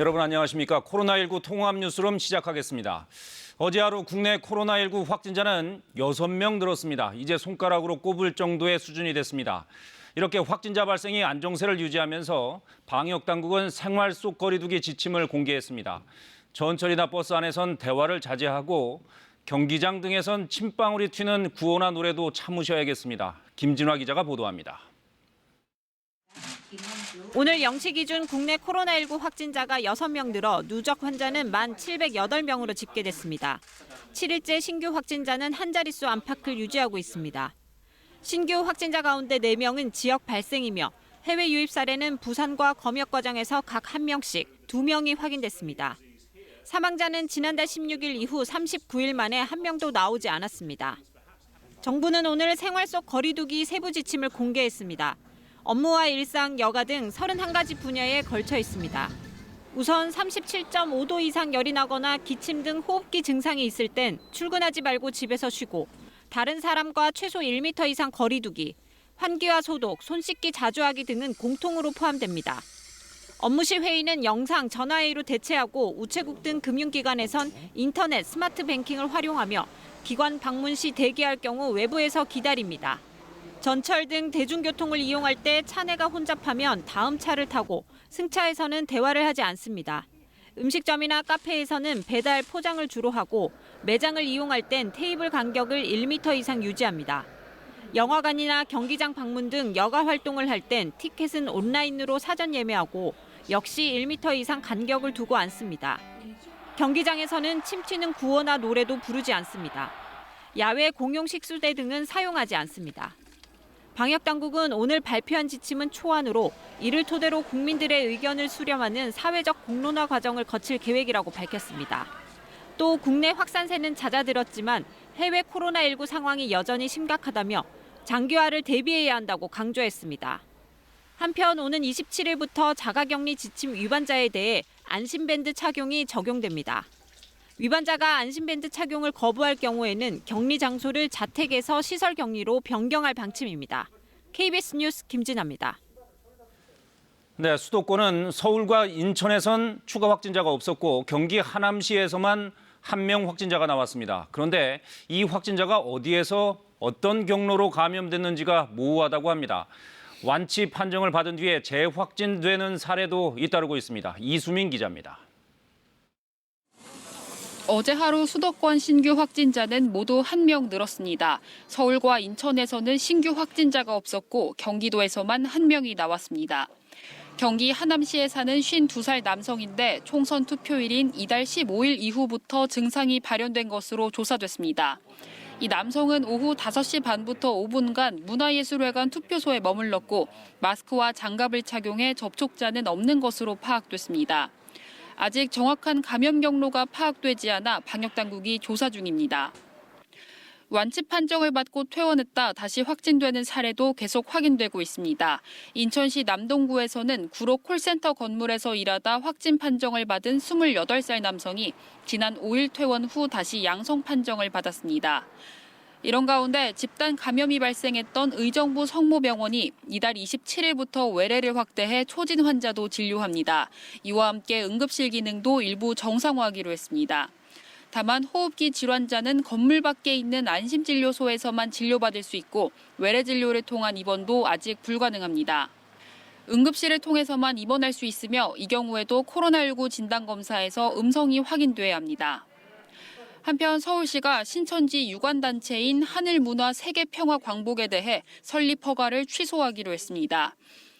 여러분 안녕하십니까? 코로나19 통합 뉴스룸 시작하겠습니다. 어제 하루 국내 코로나19 확진자는 6명 늘었습니다. 이제 손가락으로 꼽을 정도의 수준이 됐습니다. 이렇게 확진자 발생이 안정세를 유지하면서 방역당국은 생활 속 거리두기 지침을 공개했습니다. 전철이나 버스 안에선 대화를 자제하고 경기장 등에선 침방울이 튀는 구호나 노래도 참으셔야겠습니다. 김진화 기자가 보도합니다. 오늘 0시 기준 국내 코로나19 확진자가 6명 늘어 누적 환자는 1,708명으로 집계됐습니다. 7일째 신규 확진자는 한 자릿수 안팎을 유지하고 있습니다. 신규 확진자 가운데 4명은 지역 발생이며 해외 유입 사례는 부산과 검역과정에서 각 1명씩 2명이 확인됐습니다. 사망자는 지난달 16일 이후 39일 만에 1명도 나오지 않았습니다. 정부는 오늘 생활 속 거리두기 세부 지침을 공개했습니다. 업무와 일상, 여가 등 31가지 분야에 걸쳐 있습니다. 우선 37.5도 이상 열이 나거나 기침 등 호흡기 증상이 있을 땐 출근하지 말고 집에서 쉬고 다른 사람과 최소 1m 이상 거리두기, 환기와 소독, 손 씻기 자주 하기 등은 공통으로 포함됩니다. 업무 시 회의는 영상, 전화회의로 대체하고 우체국 등 금융기관에선 인터넷, 스마트 뱅킹을 활용하며 기관 방문 시 대기할 경우 외부에서 기다립니다. 전철 등 대중교통을 이용할 때 차내가 혼잡하면 다음 차를 타고 승차에서는 대화를 하지 않습니다. 음식점이나 카페에서는 배달, 포장을 주로 하고 매장을 이용할 땐 테이블 간격을 1m 이상 유지합니다. 영화관이나 경기장 방문 등 여가 활동을 할 땐 티켓은 온라인으로 사전 예매하고 역시 1m 이상 간격을 두고 앉습니다. 경기장에서는 침 튀는 구호나 노래도 부르지 않습니다. 야외 공용 식수대 등은 사용하지 않습니다. 방역당국은 오늘 발표한 지침은 초안으로 이를 토대로 국민들의 의견을 수렴하는 사회적 공론화 과정을 거칠 계획이라고 밝혔습니다. 또 국내 확산세는 잦아들었지만 해외 코로나19 상황이 여전히 심각하다며 장기화를 대비해야 한다고 강조했습니다. 한편 오는 27일부터 자가격리 지침 위반자에 대해 안심밴드 착용이 적용됩니다. 위반자가 안심밴드 착용을 거부할 경우에는 격리 장소를 자택에서 시설 격리로 변경할 방침입니다. KBS 뉴스 김진아입니다. 네, 수도권은 서울과 인천에선 추가 확진자가 없었고 경기 하남시에서만 1명 확진자가 나왔습니다. 그런데 이 확진자가 어디에서 어떤 경로로 감염됐는지가 모호하다고 합니다. 완치 판정을 받은 뒤에 재확진되는 사례도 잇따르고 있습니다. 이수민 기자입니다. 어제 하루 수도권 신규 확진자는 모두 1명 늘었습니다. 서울과 인천에서는 신규 확진자가 없었고 경기도에서만 1명이 나왔습니다. 경기 하남시에 사는 52살 남성인데 총선 투표일인 이달 15일 이후부터 증상이 발현된 것으로 조사됐습니다. 이 남성은 오후 5시 반부터 5분간 문화예술회관 투표소에 머물렀고 마스크와 장갑을 착용해 접촉자는 없는 것으로 파악됐습니다. 아직 정확한 감염 경로가 파악되지 않아 방역당국이 조사 중입니다. 완치 판정을 받고 퇴원했다 다시 확진되는 사례도 계속 확인되고 있습니다. 인천시 남동구에서는 구로 콜센터 건물에서 일하다 확진 판정을 받은 28살 남성이 지난 5일 퇴원 후 다시 양성 판정을 받았습니다. 이런 가운데 집단 감염이 발생했던 의정부 성모병원이 이달 27일부터 외래를 확대해 초진 환자도 진료합니다. 이와 함께 응급실 기능도 일부 정상화하기로 했습니다. 다만 호흡기 질환자는 건물 밖에 있는 안심진료소에서만 진료받을 수 있고 외래 진료를 통한 입원도 아직 불가능합니다. 응급실을 통해서만 입원할 수 있으며 이 경우에도 코로나19 진단검사에서 음성이 확인돼야 합니다. 한편 서울시가 신천지 유관단체인 하늘문화세계평화광복에 대해 설립 허가를 취소하기로 했습니다.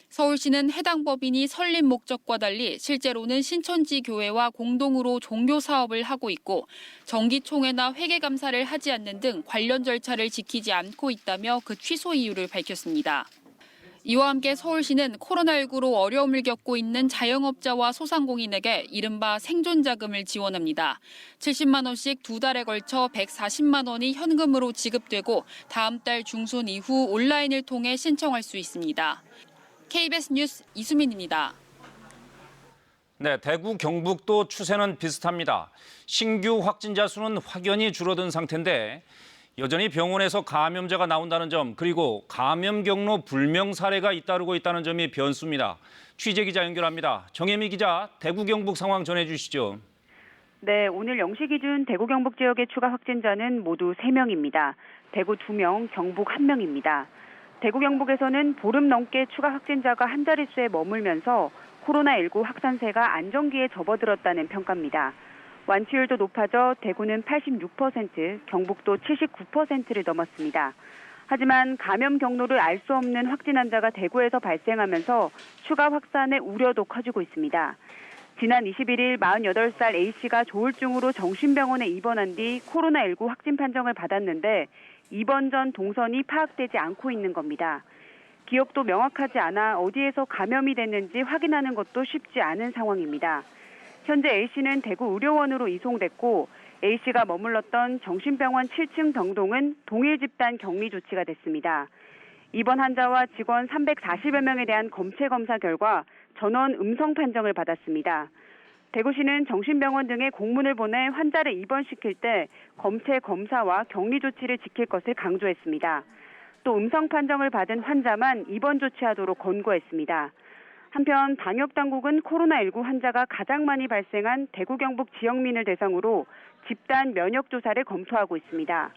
서울시는 해당 법인이 설립 목적과 달리 실제로는 신천지 교회와 공동으로 종교 사업을 하고 있고 정기총회나 회계감사를 하지 않는 등 관련 절차를 지키지 않고 있다며 그 취소 이유를 밝혔습니다. 이와 함께 서울시는 코로나19로 어려움을 겪고 있는 자영업자와 소상공인에게 이른바 생존자금을 지원합니다. 70만 원씩 2달에 걸쳐 140만 원이 현금으로 지급되고 다음 달 중순 이후 온라인을 통해 신청할 수 있습니다. KBS 뉴스 이수민입니다. 네, 대구, 경북도 추세는 비슷합니다. 신규 확진자 수는 확연히 줄어든 상태인데 여전히 병원에서 감염자가 나온다는 점, 그리고 감염 경로 불명 사례가 잇따르고 있다는 점이 변수입니다. 취재 기자 연결합니다. 정혜미 기자, 대구 경북 상황 전해주시죠. 네, 오늘 0시 기준 대구 경북 지역의 추가 확진자는 모두 3명입니다. 대구 2명, 경북 1명입니다. 대구 경북에서는 보름 넘게 추가 확진자가 한 자릿수에 머물면서 코로나19 확산세가 안정기에 접어들었다는 평가입니다. 완치율도 높아져 대구는 86%, 경북도 79%를 넘었습니다. 하지만 감염 경로를 알 수 없는 확진 환자가 대구에서 발생하면서 추가 확산의 우려도 커지고 있습니다. 지난 21일 48살 A씨가 조울증으로 정신병원에 입원한 뒤 코로나19 확진 판정을 받았는데 입원 전 동선이 파악되지 않고 있는 겁니다. 기억도 명확하지 않아 어디에서 감염이 됐는지 확인하는 것도 쉽지 않은 상황입니다. 현재 A씨는 대구 의료원으로 이송됐고 A씨가 머물렀던 정신병원 7층 병동은 동일 집단 격리 조치가 됐습니다. 입원 환자와 직원 340여 명에 대한 검체 검사 결과 전원 음성 판정을 받았습니다. 대구시는 정신병원 등에 공문을 보내 환자를 입원시킬 때 검체 검사와 격리 조치를 지킬 것을 강조했습니다. 또 음성 판정을 받은 환자만 입원 조치하도록 권고했습니다. 한편 방역당국은 코로나19 환자가 가장 많이 발생한 대구 경북 지역민을 대상으로 집단 면역조사를 검토하고 있습니다.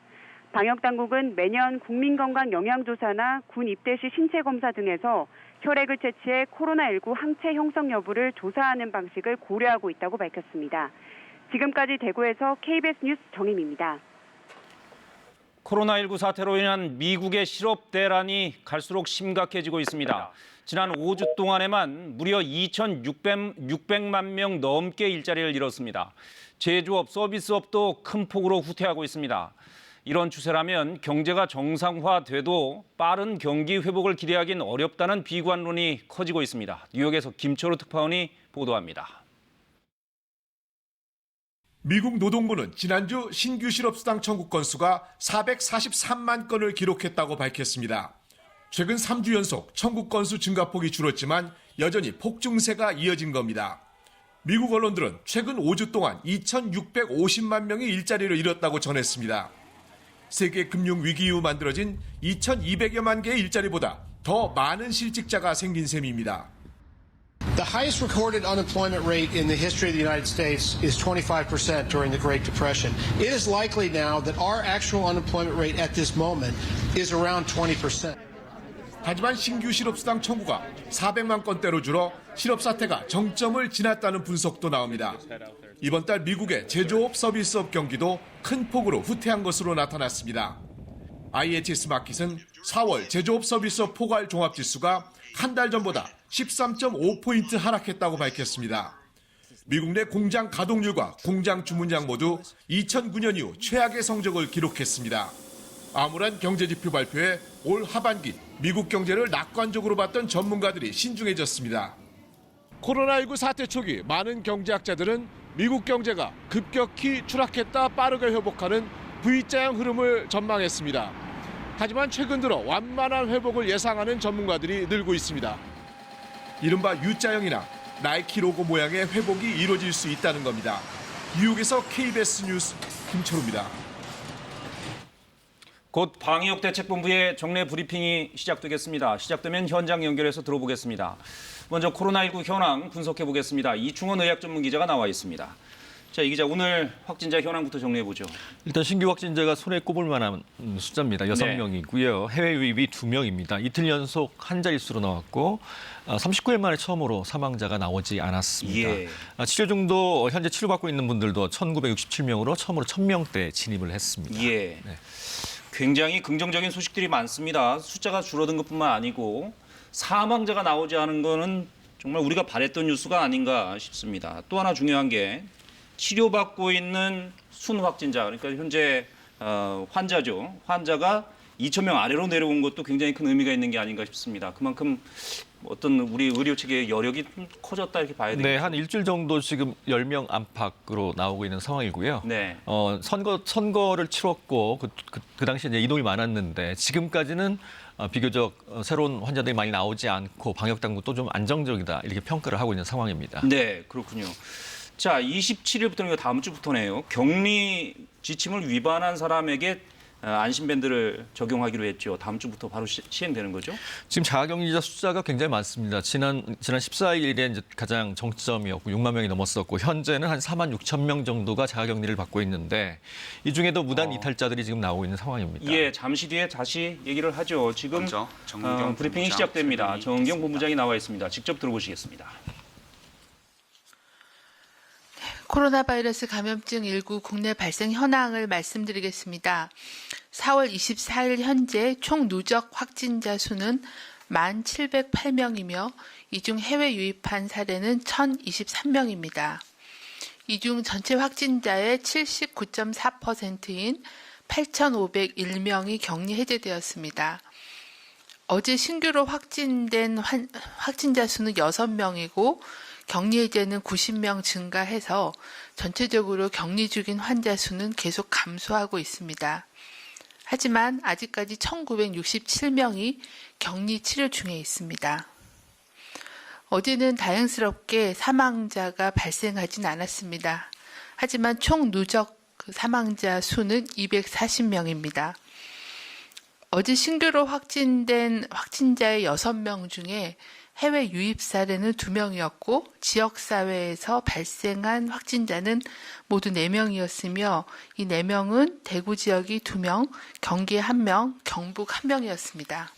방역당국은 매년 국민건강영양조사나 군 입대 시 신체검사 등에서 혈액을 채취해 코로나19 항체 형성 여부를 조사하는 방식을 고려하고 있다고 밝혔습니다. 지금까지 대구에서 KBS 뉴스 정임입니다. 코로나19 사태로 인한 미국의 실업 대란이 갈수록 심각해지고 있습니다. 지난 5주 동안에만 무려 2,600만 명 넘게 일자리를 잃었습니다. 제조업, 서비스업도 큰 폭으로 후퇴하고 있습니다. 이런 추세라면 경제가 정상화돼도 빠른 경기 회복을 기대하긴 어렵다는 비관론이 커지고 있습니다. 뉴욕에서 김철우 특파원이 보도합니다. 미국 노동부는 지난주 신규 실업수당 청구 건수가 443만 건을 기록했다고 밝혔습니다. 최근 3주 연속 청구 건수 증가폭이 줄었지만 여전히 폭증세가 이어진 겁니다. 미국 언론들은 최근 5주 동안 2,650만 명이 일자리를 잃었다고 전했습니다. 세계 금융 위기 이후 만들어진 2,200여만 개의 일자리보다 더 많은 실직자가 생긴 셈입니다. The highest recorded unemployment rate in the history of the United States is 25% during the Great Depression. It is likely now that our actual unemployment rate at this moment is around 20%. 하지만 신규 실업수당 청구가 400만 건대로 줄어 실업 사태가 정점을 지났다는 분석도 나옵니다. 이번 달 미국의 제조업, 서비스업 경기도 큰 폭으로 후퇴한 것으로 나타났습니다. IHS 마켓은 4월 제조업, 서비스업 포괄 종합지수가 한 달 전보다 13.5포인트 하락했다고 밝혔습니다. 미국 내 공장 가동률과 공장 주문량 모두 2009년 이후 최악의 성적을 기록했습니다. 암울한 경제지표 발표에 올 하반기 미국 경제를 낙관적으로 봤던 전문가들이 신중해졌습니다. 코로나19 사태 초기 많은 경제학자들은 미국 경제가 급격히 추락했다 빠르게 회복하는 V자형 흐름을 전망했습니다. 하지만 최근 들어 완만한 회복을 예상하는 전문가들이 늘고 있습니다. 이른바 U자형이나 나이키 로고 모양의 회복이 이루어질 수 있다는 겁니다. 뉴욕에서 KBS 뉴스 김철우입니다. 곧 방역대책본부의 정례 브리핑이 시작되겠습니다. 시작되면 현장 연결해서 들어보겠습니다. 먼저 코로나19 현황 분석해 보겠습니다. 이충원 의학 전문 기자가 나와 있습니다. 자, 이 기자 오늘 확진자 현황부터 정리해 보죠. 일단 신규 확진자가 손에 꼽을 만한 숫자입니다. 6명이고요. 해외 유입이 2명입니다. 이틀 연속 한 자릿수로 나왔고 39일 만에 처음으로 사망자가 나오지 않았습니다. 예. 치료 중도 현재 치료받고 있는 분들도 1,967명으로 처음으로 1,000명대 진입을 했습니다. 예. 네. 굉장히 긍정적인 소식들이 많습니다. 숫자가 줄어든 것뿐만 아니고 사망자가 나오지 않은 거는 정말 우리가 바랬던 뉴스가 아닌가 싶습니다. 또 하나 중요한 게 치료받고 있는 순 확진자, 그러니까 현재 환자죠. 환자가 2,000명 아래로 내려온 것도 굉장히 큰 의미가 있는 게 아닌가 싶습니다. 그만큼 어떤 우리 의료 체계의 여력이 좀 커졌다 이렇게 봐야 되겠죠. 네, 한 일주일 정도 지금 10명 안팎으로 나오고 있는 상황이고요. 네. 선거를 치렀고 그 당시에 이제 이동이 많았는데 지금까지는 비교적 새로운 환자들이 많이 나오지 않고 방역 당국도 좀 안정적이다 이렇게 평가를 하고 있는 상황입니다. 네, 그렇군요. 자, 27일부터는 다음 주부터네요. 격리 지침을 위반한 사람에게 안심밴드를 적용하기로 했죠. 다음 주부터 바로 시행되는 거죠? 지금 자가격리자 숫자가 굉장히 많습니다. 지난 14일에 이제 가장 정점이었고 6만 명이 넘었었고 현재는 한 4만 6천 명 정도가 자가격리를 받고 있는데 이 중에도 무단 이탈자들이 지금 나오고 있는 상황입니다. 예, 잠시 뒤에 다시 얘기를 하죠. 지금 브리핑이 시작됩니다. 정은경 본부장이 나와 있습니다. 직접 들어보시겠습니다. 코로나 바이러스 감염증 19 국내 발생 현황을 말씀드리겠습니다. 4월 24일 현재 총 누적 확진자 수는 1,708명이며 이 중 해외 유입한 사례는 1,023명입니다. 이 중 전체 확진자의 79.4%인 8,501명이 격리 해제되었습니다. 어제 신규로 확진된 확진자 수는 6명이고 격리 해제는 90명 증가해서 전체적으로 격리 중인 환자 수는 계속 감소하고 있습니다. 하지만 아직까지 1,967명이 격리 치료 중에 있습니다. 어제는 다행스럽게 사망자가 발생하진 않았습니다. 하지만 총 누적 사망자 수는 240명입니다. 어제 신규로 확진된 확진자의 6명 중에 해외 유입 사례는 2명이었고 지역사회에서 발생한 확진자는 모두 4명이었으며 이 4명은 대구 지역이 2명, 경기 1명, 경북 1명이었습니다.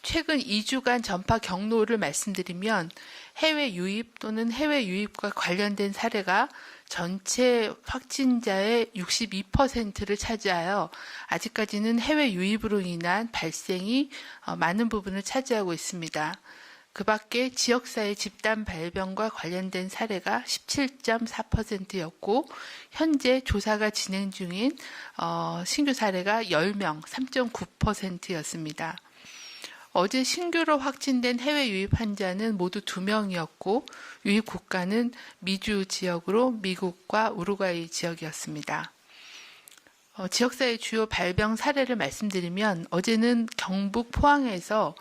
최근 2주간 전파 경로를 말씀드리면 해외 유입 또는 해외 유입과 관련된 사례가 전체 확진자의 62%를 차지하여 아직까지는 해외 유입으로 인한 발생이 많은 부분을 차지하고 있습니다. 그 밖에 지역사회 집단 발병과 관련된 사례가 17.4%였고 현재 조사가 진행 중인 신규 사례가 10명, 3.9%였습니다. 어제 신규로 확진된 해외 유입 환자는 모두 2명이었고 유입 국가는 미주 지역으로 미국과 우루과이 지역이었습니다. 지역사회 주요 발병 사례를 말씀드리면 어제는 경북 포항에서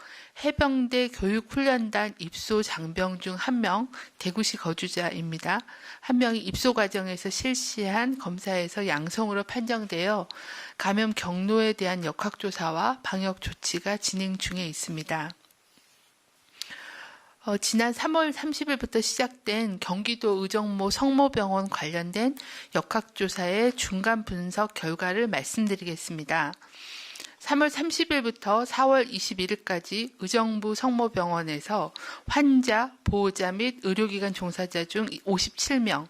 해병대 교육훈련단 입소 장병 중 1명, 대구시 거주자입니다. 1명이 입소 과정에서 실시한 검사에서 양성으로 판정되어 감염 경로에 대한 역학조사와 방역 조치가 진행 중에 있습니다. 지난 3월 30일부터 시작된 경기도 의정모 성모병원 관련된 역학조사의 중간 분석 결과를 말씀드리겠습니다. 3월 30일부터 4월 21일까지 의정부 성모병원에서 환자, 보호자 및 의료기관 종사자 중 57명,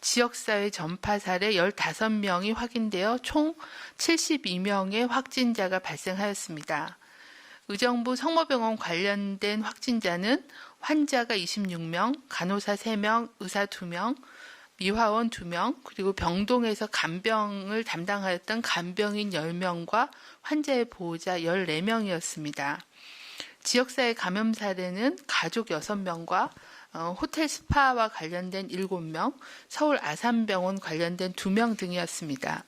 지역사회 전파 사례 15명이 확인되어 총 72명의 확진자가 발생하였습니다. 의정부 성모병원 관련된 확진자는 환자가 26명, 간호사 3명, 의사 2명, 미화원 2명, 그리고 병동에서 간병을 담당하였던 간병인 10명과 환자의 보호자 14명이었습니다. 지역사회 감염 사례는 가족 6명과 호텔 스파와 관련된 7명, 서울 아산병원 관련된 2명 등이었습니다.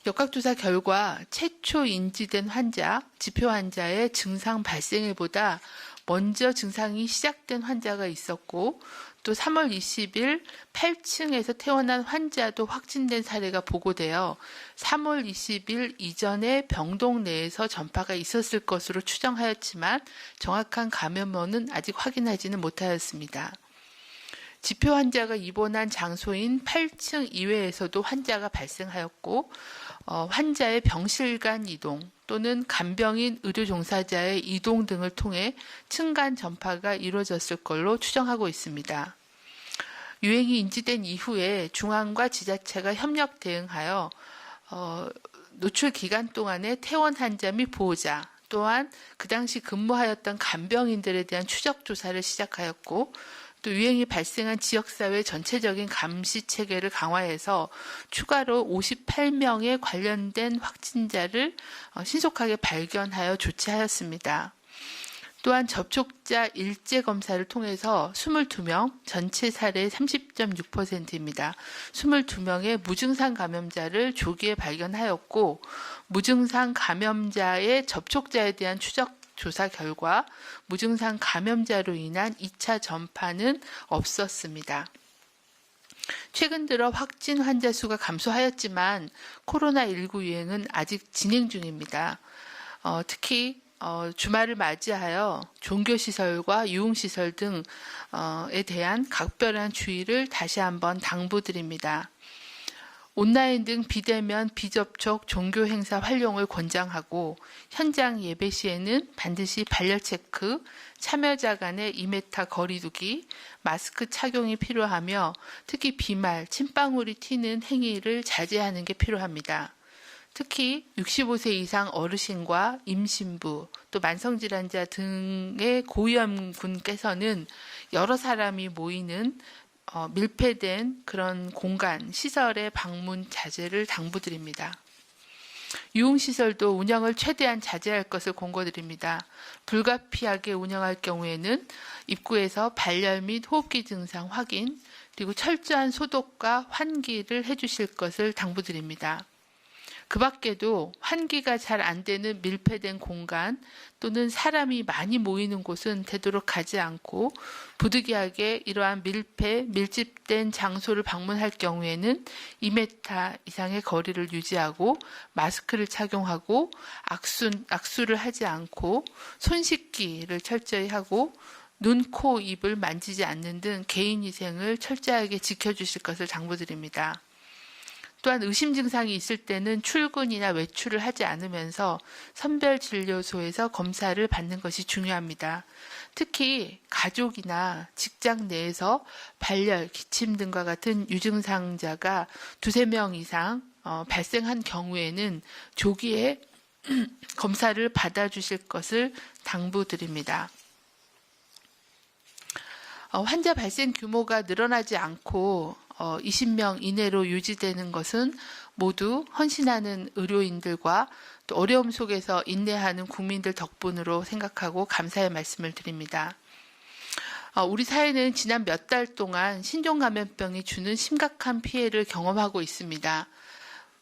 역학조사 결과 최초 인지된 환자, 지표 환자의 증상 발생일보다 먼저 증상이 시작된 환자가 있었고 또 3월 20일 8층에서 퇴원한 환자도 확진된 사례가 보고되어 3월 20일 이전에 병동 내에서 전파가 있었을 것으로 추정하였지만 정확한 감염원은 아직 확인하지는 못하였습니다. 지표 환자가 입원한 장소인 8층 이외에서도 환자가 발생하였고 환자의 병실 간 이동 또는 간병인 의료 종사자의 이동 등을 통해 층간 전파가 이루어졌을 걸로 추정하고 있습니다. 유행이 인지된 이후에 중앙과 지자체가 협력 대응하여 노출 기간 동안에 퇴원 환자 및 보호자 또한 그 당시 근무하였던 간병인들에 대한 추적 조사를 시작하였고 또 유행이 발생한 지역사회 전체적인 감시 체계를 강화해서 추가로 58명의 관련된 확진자를 신속하게 발견하여 조치하였습니다. 또한 접촉자 일제 검사를 통해서 22명, 전체 사례의 30.6%입니다. 22명의 무증상 감염자를 조기에 발견하였고 무증상 감염자의 접촉자에 대한 추적 조사 결과 무증상 감염자로 인한 2차 전파는 없었습니다. 최근 들어 확진 환자 수가 감소하였지만 코로나19 유행은 아직 진행 중입니다. 특히 주말을 맞이하여 종교시설과 유흥시설 등에 대한 각별한 주의를 다시 한번 당부드립니다. 온라인 등 비대면 비접촉 종교 행사 활용을 권장하고 현장 예배 시에는 반드시 발열 체크, 참여자 간의 2m 거리 두기, 마스크 착용이 필요하며 특히 비말, 침방울이 튀는 행위를 자제하는 게 필요합니다. 특히 65세 이상 어르신과 임신부, 또 만성질환자 등의 고위험군께서는 여러 사람이 모이는 밀폐된 그런 공간, 시설의 방문 자제를 당부드립니다. 유흥시설도 운영을 최대한 자제할 것을 권고드립니다. 불가피하게 운영할 경우에는 입구에서 발열 및 호흡기 증상 확인, 그리고 철저한 소독과 환기를 해주실 것을 당부드립니다. 그 밖에도 환기가 잘 안 되는 밀폐된 공간 또는 사람이 많이 모이는 곳은 되도록 가지 않고 부득이하게 이러한 밀집된 장소를 방문할 경우에는 2m 이상의 거리를 유지하고 마스크를 착용하고 악수를 하지 않고 손 씻기를 철저히 하고 눈, 코, 입을 만지지 않는 등 개인위생을 철저하게 지켜주실 것을 당부드립니다. 또한 의심 증상이 있을 때는 출근이나 외출을 하지 않으면서 선별진료소에서 검사를 받는 것이 중요합니다. 특히 가족이나 직장 내에서 발열, 기침 등과 같은 유증상자가 2-3명 이상 발생한 경우에는 조기에 검사를 받아주실 것을 당부드립니다. 환자 발생 규모가 늘어나지 않고 20명 이내로 유지되는 것은 모두 헌신하는 의료인들과 또 어려움 속에서 인내하는 국민들 덕분으로 생각하고 감사의 말씀을 드립니다. 우리 사회는 지난 몇 달 동안 신종감염병이 주는 심각한 피해를 경험하고 있습니다.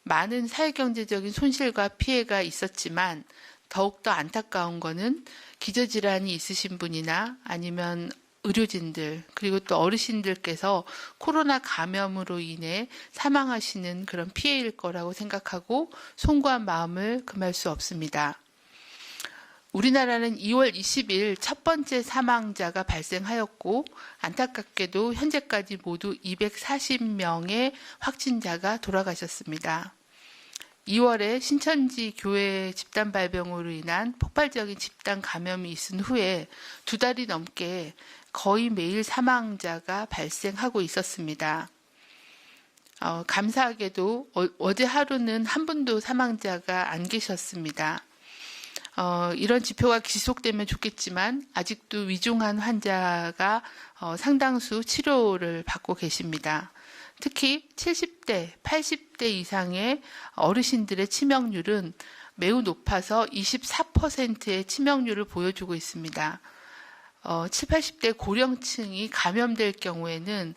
많은 사회경제적인 손실과 피해가 있었지만 더욱더 안타까운 것은 기저질환이 있으신 분이나 아니면 의료진들 그리고 또 어르신들께서 코로나 감염으로 인해 사망하시는 그런 피해일 거라고 생각하고 송구한 마음을 금할 수 없습니다. 우리나라는 2월 20일 첫 번째 사망자가 발생하였고 안타깝게도 현재까지 모두 240명의 확진자가 돌아가셨습니다. 2월에 신천지 교회 집단 발병으로 인한 폭발적인 집단 감염이 있은 후에 2달이 넘게 거의 매일 사망자가 발생하고 있었습니다. 감사하게도 어제 하루는 한 분도 사망자가 안 계셨습니다. 이런 지표가 지속되면 좋겠지만 아직도 위중한 환자가 상당수 치료를 받고 계십니다. 특히 70대, 80대 이상의 어르신들의 치명률은 매우 높아서 24%의 치명률을 보여주고 있습니다. 7, 80대 고령층이 감염될 경우에는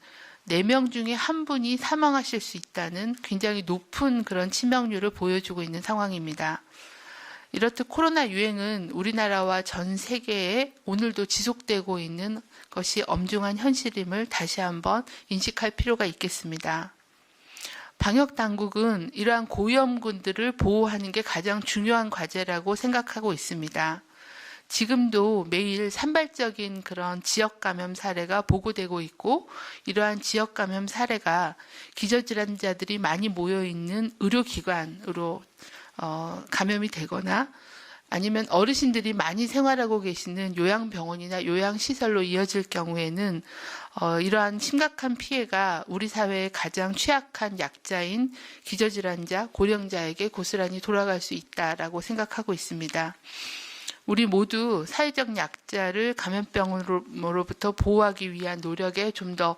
4명 중에 한 분이 사망하실 수 있다는 굉장히 높은 그런 치명률을 보여주고 있는 상황입니다. 이렇듯 코로나 유행은 우리나라와 전 세계에 오늘도 지속되고 있는 것이 엄중한 현실임을 다시 한번 인식할 필요가 있겠습니다. 방역 당국은 이러한 고위험군들을 보호하는 게 가장 중요한 과제라고 생각하고 있습니다. 지금도 매일 산발적인 그런 지역 감염 사례가 보고되고 있고 이러한 지역 감염 사례가 기저질환자들이 많이 모여 있는 의료기관으로 감염이 되거나 아니면 어르신들이 많이 생활하고 계시는 요양병원이나 요양시설로 이어질 경우에는 이러한 심각한 피해가 우리 사회의 가장 취약한 약자인 기저질환자, 고령자에게 고스란히 돌아갈 수 있다라고 생각하고 있습니다. 우리 모두 사회적 약자를 감염병으로부터 보호하기 위한 노력에 좀 더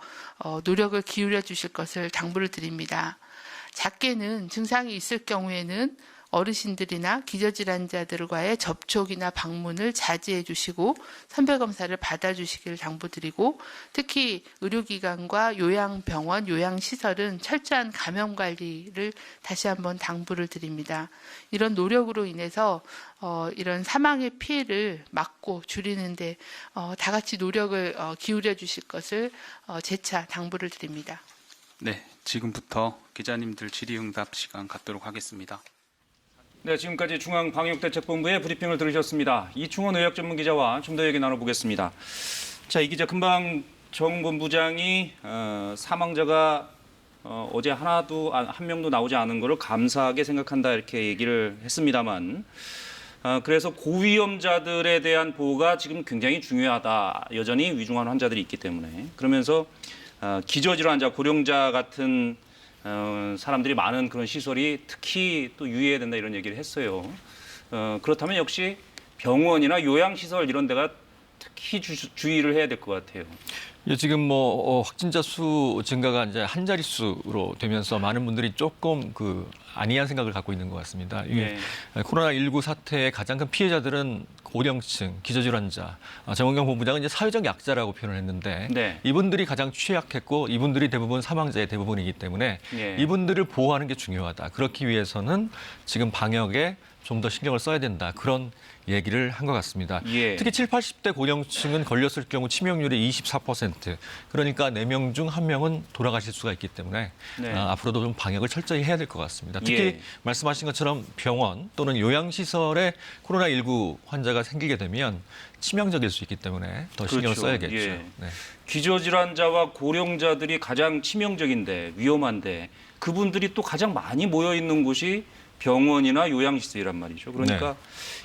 노력을 기울여 주실 것을 당부를 드립니다. 작게는 증상이 있을 경우에는 어르신들이나 기저질환자들과의 접촉이나 방문을 자제해 주시고 선별검사를 받아주시길 당부드리고 특히 의료기관과 요양병원, 요양시설은 철저한 감염관리를 다시 한번 당부를 드립니다. 이런 노력으로 인해서 이런 사망의 피해를 막고 줄이는데 다 같이 노력을 기울여 주실 것을 재차 당부를 드립니다. 네, 지금부터 기자님들 질의응답 시간 갖도록 하겠습니다. 네, 지금까지 중앙방역대책본부의 브리핑을 들으셨습니다. 이충원 의학 전문 기자와 좀 더 얘기 나눠보겠습니다. 자, 이 기자 금방 정 본부장이 사망자가 어제 한 명도 나오지 않은 것을 감사하게 생각한다 이렇게 얘기를 했습니다만 그래서 고위험자들에 대한 보호가 지금 굉장히 중요하다. 여전히 위중한 환자들이 있기 때문에 그러면서 기저질환자, 고령자 같은 사람들이 많은 그런 시설이 특히 또 유의해야 된다 이런 얘기를 했어요. 그렇다면 역시 병원이나 요양시설 이런 데가 특히 주의를 해야 될 것 같아요. 지금 확진자 수 증가가 이제 한 자릿수로 되면서 많은 분들이 조금 안이한 생각을 갖고 있는 것 같습니다. 이게 코로나19 사태의 가장 큰 피해자들은 고령층, 기저질환자, 정은경 본부장은 이제 사회적 약자라고 표현을 했는데 네. 이분들이 가장 취약했고 이분들이 대부분 사망자의 대부분이기 때문에 이분들을 보호하는 게 중요하다. 그렇기 위해서는 지금 방역에 좀 더 신경을 써야 된다. 그런 얘기를 한 것 같습니다. 특히 7, 80대 고령층은 걸렸을 경우 치명률이 24%. 그러니까 4명 중 1명은 돌아가실 수가 있기 때문에 앞으로도 좀 방역을 철저히 해야 될 것 같습니다. 특히 말씀하신 것처럼 병원 또는 요양시설에 코로나19 환자가 생기게 되면 치명적일 수 있기 때문에 더 신경을 써야겠죠. 네. 기저질환자와 고령자들이 가장 치명적인데 위험한데 그분들이 또 가장 많이 모여 있는 곳이 병원이나 요양시설이란 말이죠. 그러니까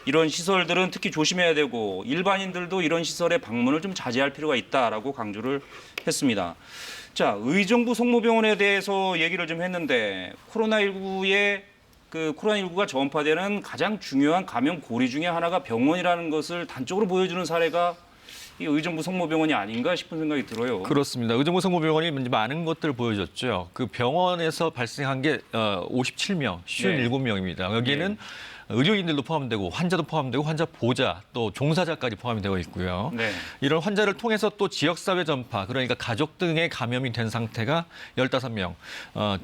이런 시설들은 특히 조심해야 되고 일반인들도 이런 시설의 방문을 좀 자제할 필요가 있다라고 강조를 했습니다. 자, 의정부 성모병원에 대해서 얘기를 좀 했는데 코로나19가 전파되는 가장 중요한 감염 고리 중에 하나가 병원이라는 것을 단적으로 보여주는 사례가 이 의정부 성모병원이 아닌가 싶은 생각이 들어요. 그렇습니다. 의정부 성모병원이 많은 것들을 보여줬죠. 그 병원에서 발생한 게 57명, 57명입니다. 여기에는 의료인들도 포함되고 환자도 포함되고 환자 보호자 또 종사자까지 포함이 되어 있고요. 이런 환자를 통해서 또 지역사회 전파 그러니까 가족 등의 감염이 된 상태가 15명.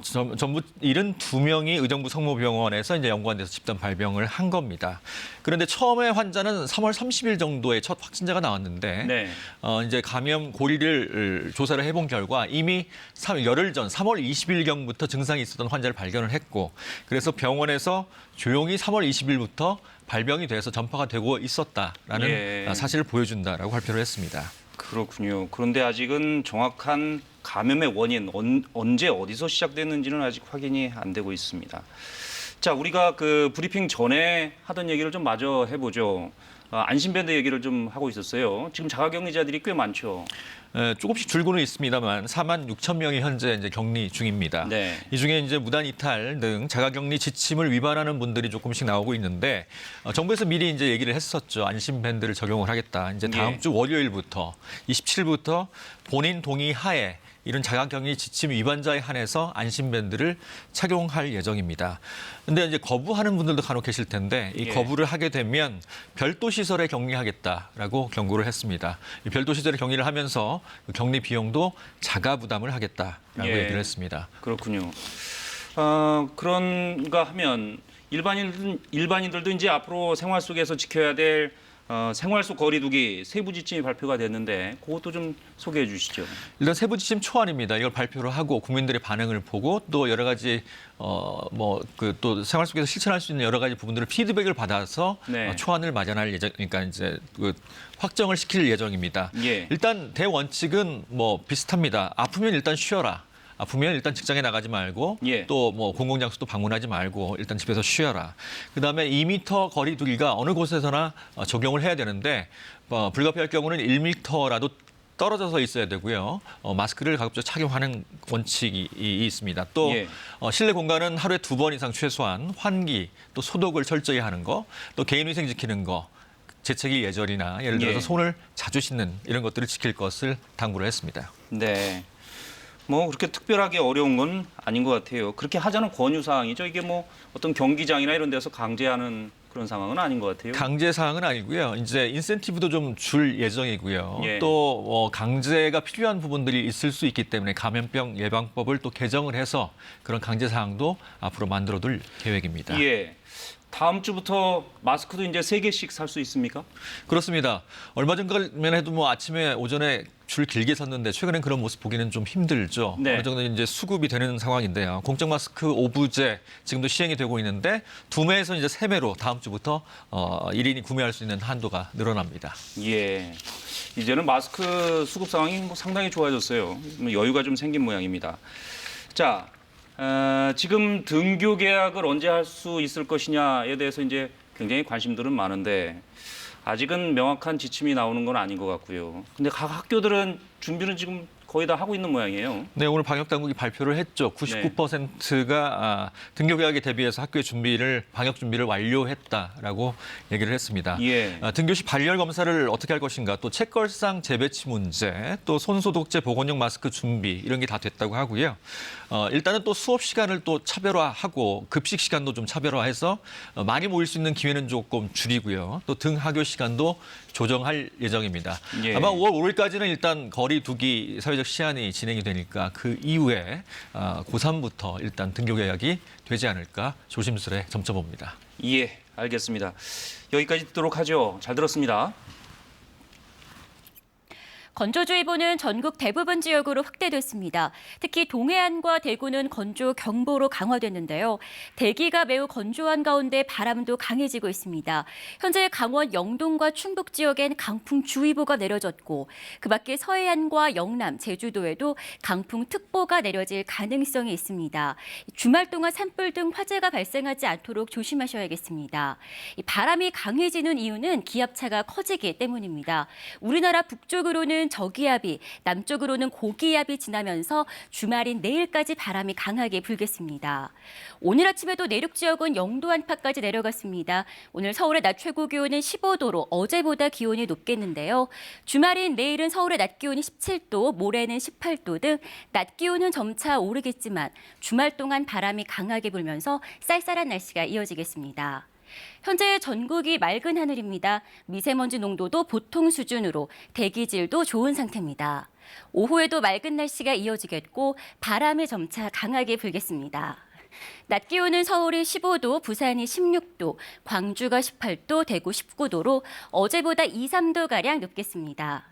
전부 72명이 의정부 성모병원에서 이제 연구원에서 집단 발병을 한 겁니다. 그런데 처음에 환자는 3월 30일 정도에 첫 확진자가 나왔는데 이제 감염 고리를 조사를 해본 결과 이미 열흘 전 3월 20일경부터 증상이 있었던 환자를 발견을 했고 그래서 병원에서 조용히 3월 20일부터 발병이 돼서 전파가 되고 있었다라는 사실을 보여준다라고 발표를 했습니다. 그렇군요. 그런데 아직은 정확한 감염의 원인, 언제 어디서 시작됐는지는 아직 확인이 안 되고 있습니다. 자, 우리가 그 브리핑 전에 하던 얘기를 좀 마저 해보죠. 안심밴드 얘기를 좀 하고 있었어요. 지금 자가격리자들이 꽤 많죠. 조금씩 줄고는 있습니다만 4만 6천 명이 현재 이제 격리 중입니다. 이 중에 이제 무단 이탈 등 자가격리 지침을 위반하는 분들이 조금씩 나오고 있는데 정부에서 미리 이제 얘기를 했었죠. 안심밴드를 적용을 하겠다. 이제 다음 주 월요일부터 27일부터 본인 동의 하에 이런 자가격리 지침 위반자에 한해서 안심밴드를 착용할 예정입니다. 근데 이제 거부하는 분들도 간혹 계실 텐데 이 거부를 하게 되면 별도 시설에 격리하겠다라고 경고를 했습니다. 이 별도 시설에 격리를 하면서 격리 비용도 자가 부담을 하겠다라고 얘기를 했습니다. 그렇군요. 그런가 하면 일반인들도 이제 앞으로 생활 속에서 지켜야 될 생활 속 거리두기 세부 지침이 발표가 됐는데 그것도 좀 소개해 주시죠. 일단 세부 지침 초안입니다. 이걸 발표를 하고 국민들의 반응을 보고 또 여러 가지 또 생활 속에서 실천할 수 있는 여러 가지 부분들을 피드백을 받아서 초안을 마련할 예정, 그러니까 이제 확정을 시킬 예정입니다. 일단 대원칙은 비슷합니다. 아프면 일단 쉬어라. 아프면 일단 직장에 나가지 말고 또 공공장소도 방문하지 말고 일단 집에서 쉬어라. 그다음에 2m 거리 두기가 어느 곳에서나 적용을 해야 되는데 불가피할 경우는 1m라도 떨어져서 있어야 되고요. 마스크를 가급적 착용하는 원칙이 있습니다. 또 실내 공간은 하루에 2번 이상 최소한 환기 또 소독을 철저히 하는 거, 또 개인위생 지키는 거. 재채기 예절이나 예를 들어서 손을 자주 씻는 이런 것들을 지킬 것을 당부를 했습니다. 네. 그렇게 특별하게 어려운 건 아닌 것 같아요. 그렇게 하자는 권유 사항이죠. 이게 어떤 경기장이나 이런 데서 강제하는 그런 상황은 아닌 것 같아요. 강제 사항은 아니고요. 이제 인센티브도 좀 줄 예정이고요. 또 강제가 필요한 부분들이 있을 수 있기 때문에 감염병 예방법을 또 개정을 해서 그런 강제 사항도 앞으로 만들어둘 계획입니다. 다음 주부터 마스크도 이제 3개씩 살 수 있습니까? 그렇습니다. 얼마 전까지만 해도 뭐 아침에 오전에 줄 길게 섰는데 최근엔 그런 모습 보기는 좀 힘들죠. 네. 어느 정도 이제 수급이 되는 상황인데요. 공적 마스크 5부제 지금도 시행이 되고 있는데 2매에서 이제 3매로 다음 주부터 1인이 구매할 수 있는 한도가 늘어납니다. 예. 이제는 마스크 수급 상황이 뭐 상당히 좋아졌어요. 여유가 좀 생긴 모양입니다. 자, 지금 등교 계약을 언제 할 수 있을 것이냐에 대해서 이제 굉장히 관심들은 많은데 아직은 명확한 지침이 나오는 건 아닌 것 같고요. 근데 각 학교들은 준비는 지금 거의 다 하고 있는 모양이에요. 네, 오늘 방역 당국이 발표를 했죠. 99%가 등교 계약에 대비해서 학교의 방역 준비를 완료했다라고 얘기를 했습니다. 예. 등교 시 발열 검사를 어떻게 할 것인가, 또 책걸상 재배치 문제, 또 손소독제, 보건용 마스크 준비 이런 게 다 됐다고 하고요. 일단은 또 수업 시간을 또 차별화하고 급식 시간도 좀 차별화해서 많이 모일 수 있는 기회는 조금 줄이고요. 또 등하교 시간도 조정할 예정입니다. 예. 아마 5월 5일까지는 일단 거리 두기 사회적 시한이 진행이 되니까 그 이후에 고3부터 일단 등교 계약이 되지 않을까 조심스레 점쳐봅니다. 예, 알겠습니다. 여기까지 듣도록 하죠. 잘 들었습니다. 건조주의보는 전국 대부분 지역으로 확대됐습니다. 특히 동해안과 대구는 건조 경보로 강화됐는데요. 대기가 매우 건조한 가운데 바람도 강해지고 있습니다. 현재 강원 영동과 충북 지역엔 강풍주의보가 내려졌고 그 밖에 서해안과 영남, 제주도에도 강풍특보가 내려질 가능성이 있습니다. 주말 동안 산불 등 화재가 발생하지 않도록 조심하셔야겠습니다. 바람이 강해지는 이유는 기압차가 커지기 때문입니다. 우리나라 북쪽으로는 저기압이, 남쪽으로는 고기압이 지나면서 주말인 내일까지 바람이 강하게 불겠습니다. 오늘 아침에도 내륙 지역은 영도 안팎까지 내려갔습니다. 오늘 서울의 낮 최고 기온은 15도로 어제보다 기온이 높겠는데요. 주말인 내일은 서울의 낮 기온이 17도, 모레는 18도 등 낮 기온은 점차 오르겠지만 주말 동안 바람이 강하게 불면서 쌀쌀한 날씨가 이어지겠습니다. 현재 전국이 맑은 하늘입니다. 미세먼지 농도도 보통 수준으로 대기질도 좋은 상태입니다. 오후에도 맑은 날씨가 이어지겠고 바람이 점차 강하게 불겠습니다. 낮 기온은 서울이 15도, 부산이 16도, 광주가 18도, 대구 19도로 어제보다 2, 3도가량 높겠습니다.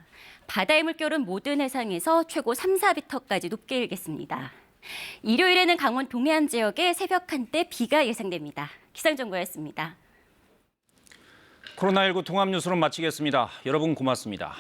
바다의 물결은 모든 해상에서 최고 3, 4m까지 높게 일겠습니다. 일요일에는 강원 동해안 지역에 새벽 한때 비가 예상됩니다. 기상정보였습니다. 코로나19 통합뉴스로 마치겠습니다. 여러분 고맙습니다.